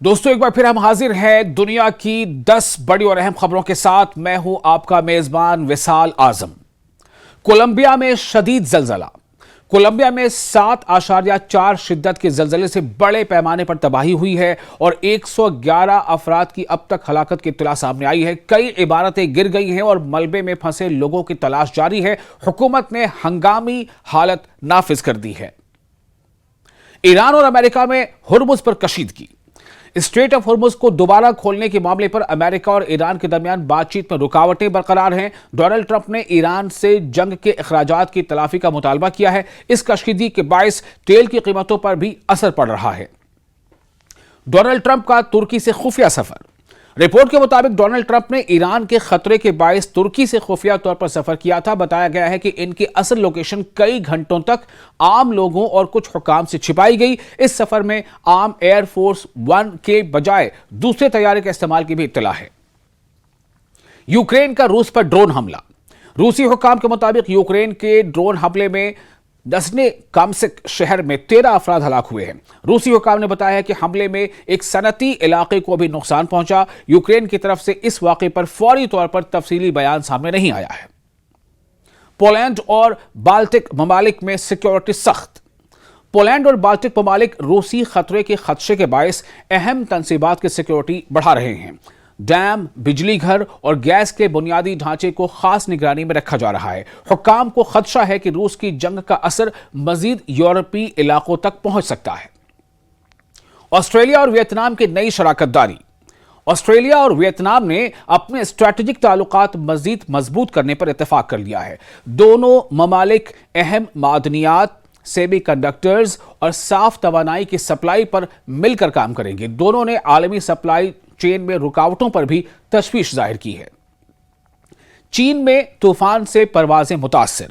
دوستو ایک بار پھر ہم حاضر ہیں دنیا کی 10 بڑی اور اہم خبروں کے ساتھ۔ میں ہوں آپ کا میزبان وصال اعظم۔ کولمبیا میں شدید زلزلہ۔ کولمبیا میں 7.4 شدت کے زلزلے سے بڑے پیمانے پر تباہی ہوئی ہے اور 111 افراد کی اب تک ہلاکت کی اطلاع سامنے آئی ہے۔ کئی عمارتیں گر گئی ہیں اور ملبے میں پھنسے لوگوں کی تلاش جاری ہے۔ حکومت نے ہنگامی حالت نافذ کر دی ہے۔ ایران اور امریکہ میں ہرمز پر کشیدگی۔ اسٹریٹ آف ہرمز کو دوبارہ کھولنے کے معاملے پر امریکہ اور ایران کے درمیان بات چیت میں رکاوٹیں برقرار ہیں۔ ڈونلڈ ٹرمپ نے ایران سے جنگ کے اخراجات کی تلافی کا مطالبہ کیا ہے۔ اس کشیدگی کے باعث تیل کی قیمتوں پر بھی اثر پڑ رہا ہے۔ ڈونلڈ ٹرمپ کا ترکی سے خفیہ سفر۔ رپورٹ کے مطابق ڈونلڈ ٹرمپ نے ایران کے خطرے کے باعث ترکی سے خفیہ طور پر سفر کیا تھا۔ بتایا گیا ہے کہ ان کی اصل لوکیشن کئی گھنٹوں تک عام لوگوں اور کچھ حکام سے چھپائی گئی۔ اس سفر میں عام ایئر فورس 1 کے بجائے دوسرے طیارے کے استعمال کی بھی اطلاع ہے۔ یوکرین کا روس پر ڈرون حملہ۔ روسی حکام کے مطابق یوکرین کے ڈرون حملے میں دسنے کامسک شہر میں 13 افراد ہلاک ہوئے ہیں۔ روسی حکام نے بتایا کہ حملے میں ایک صنعتی علاقے کو بھی نقصان پہنچا۔ یوکرین کی طرف سے اس واقعے پر فوری طور پر تفصیلی بیان سامنے نہیں آیا ہے۔ پولینڈ اور بالٹک ممالک میں سیکیورٹی سخت۔ پولینڈ اور بالٹک ممالک روسی خطرے کے خدشے کے باعث اہم تنصیبات کی سیکیورٹی بڑھا رہے ہیں۔ ڈیم، بجلی گھر اور گیس کے بنیادی ڈھانچے کو خاص نگرانی میں رکھا جا رہا ہے۔ حکام کو خدشہ ہے کہ روس کی جنگ کا اثر مزید یورپی علاقوں تک پہنچ سکتا ہے۔ آسٹریلیا اور ویتنام کی نئی شراکت داری۔ آسٹریلیا اور ویتنام نے اپنے اسٹریٹجک تعلقات مزید مضبوط کرنے پر اتفاق کر لیا ہے۔ دونوں ممالک اہم معدنیات، سیمی کنڈکٹرز اور صاف توانائی کی سپلائی پر مل کر کام کریں گے۔ دونوں نے عالمی سپلائی چین میں رکاوٹوں پر بھی تشویش ظاہر کی ہے۔ چین میں طوفان سے پروازیں متاثر۔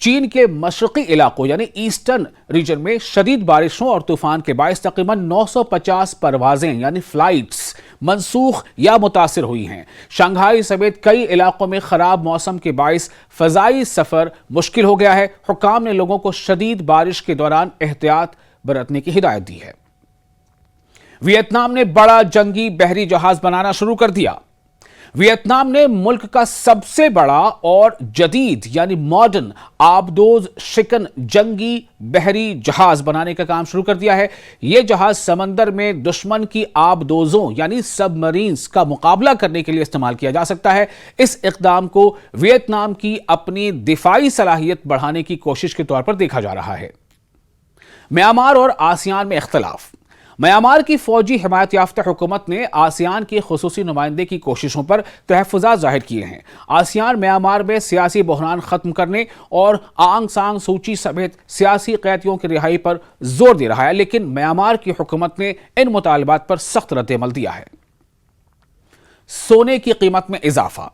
چین کے مشرقی علاقوں یعنی ایسٹرن ریجن میں شدید بارشوں اور طوفان کے باعث تقریباً 950 پروازیں یعنی فلائٹس منسوخ یا متاثر ہوئی ہیں۔ شنگھائی سمیت کئی علاقوں میں خراب موسم کے باعث فضائی سفر مشکل ہو گیا ہے۔ حکام نے لوگوں کو شدید بارش کے دوران احتیاط برتنے کی ہدایت دی ہے۔ ویتنام نے بڑا جنگی بحری جہاز بنانا شروع کر دیا۔ ویتنام نے ملک کا سب سے بڑا اور جدید یعنی ماڈرن آبدوز شکن جنگی بحری جہاز بنانے کا کام شروع کر دیا ہے۔ یہ جہاز سمندر میں دشمن کی آبدوزوں یعنی سب مرینز کا مقابلہ کرنے کے لیے استعمال کیا جا سکتا ہے۔ اس اقدام کو ویتنام کی اپنی دفاعی صلاحیت بڑھانے کی کوشش کے طور پر دیکھا جا رہا ہے۔ میانمار اور آسیان میں اختلاف۔ میانمار کی فوجی حمایت یافتہ حکومت نے آسیان کی خصوصی نمائندے کی کوششوں پر تحفظات ظاہر کیے ہیں۔ آسیان میانمار میں سیاسی بحران ختم کرنے اور آنگ سان سوچی سمیت سیاسی قیدیوں کی رہائی پر زور دے رہا ہے، لیکن میانمار کی حکومت نے ان مطالبات پر سخت رد عمل دیا ہے۔ سونے کی قیمت میں اضافہ۔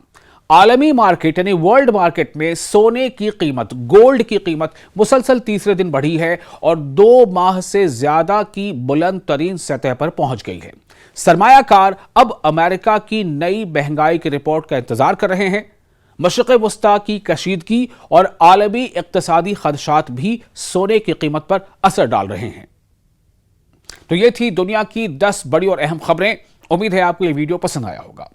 عالمی مارکیٹ یعنی ورلڈ مارکیٹ میں سونے کی قیمت، گولڈ کی قیمت مسلسل تیسرے دن بڑھی ہے اور 2 ماہ سے زیادہ کی بلند ترین سطح پر پہنچ گئی ہے۔ سرمایہ کار اب امریکہ کی نئی مہنگائی کی رپورٹ کا انتظار کر رہے ہیں۔ مشرق وسطیٰ کی کشیدگی اور عالمی اقتصادی خدشات بھی سونے کی قیمت پر اثر ڈال رہے ہیں۔ تو یہ تھی دنیا کی 10 بڑی اور اہم خبریں۔ امید ہے آپ کو یہ ویڈیو پسند آیا ہوگا۔